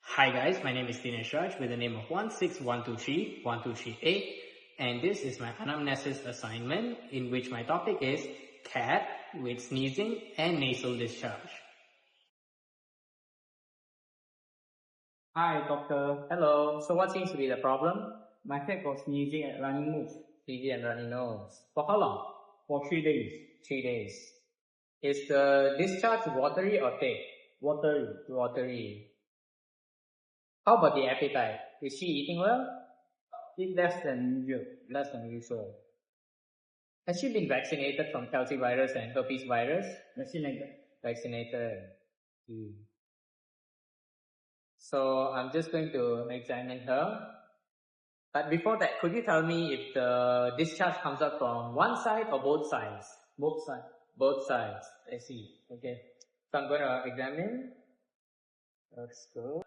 Hi guys, my name is Thinesh with the name of 16123 and this is my Anamnesis assignment in which my topic is cat with sneezing and nasal discharge. Hi, doctor. Hello, so what seems to be the problem? My cat got sneezing and running nose. Sneezing and running nose. For how long? For 3 days. 3 days. Is the discharge watery or thick? Watery. Watery. How about the appetite? Is she eating well? Eat less than usual. Less than usual. Has she been vaccinated from calcivirus and herpes virus? Vaccinated. Vaccinated. So I'm just going to examine her. But before that, could you tell me if the discharge comes out from one side or both sides? Both sides. Both sides. I see. Okay. So I'm going to examine. Let's go.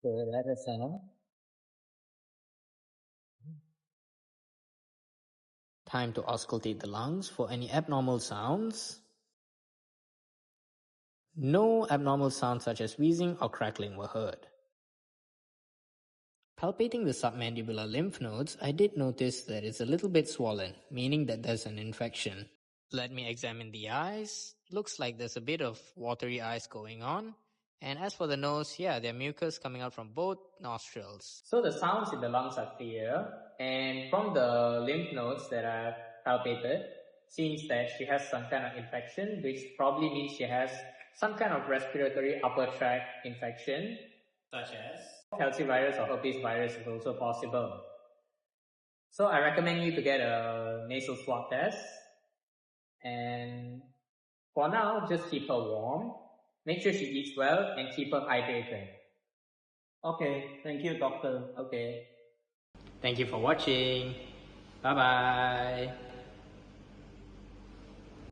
So let us know. Time to auscultate the lungs for any abnormal sounds. No abnormal sounds such as wheezing or crackling were heard. Palpating the submandibular lymph nodes, I did notice that it's a little bit swollen, meaning that there's an infection. Let me examine the eyes. Looks like there's a bit of watery eyes going on. And as for the nose, yeah, there are mucus coming out from both nostrils. So the sounds in the lungs are clear, and from the lymph nodes that are palpated, seems that she has some kind of infection, which probably means she has some kind of respiratory upper tract infection, such as calcivirus or herpes virus is also possible. So I recommend you to get a nasal swab test, and for now, just keep her warm. Make sure she eats well and keep her hydrated. Okay, thank you, doctor. Okay. Thank you for watching. Bye-bye.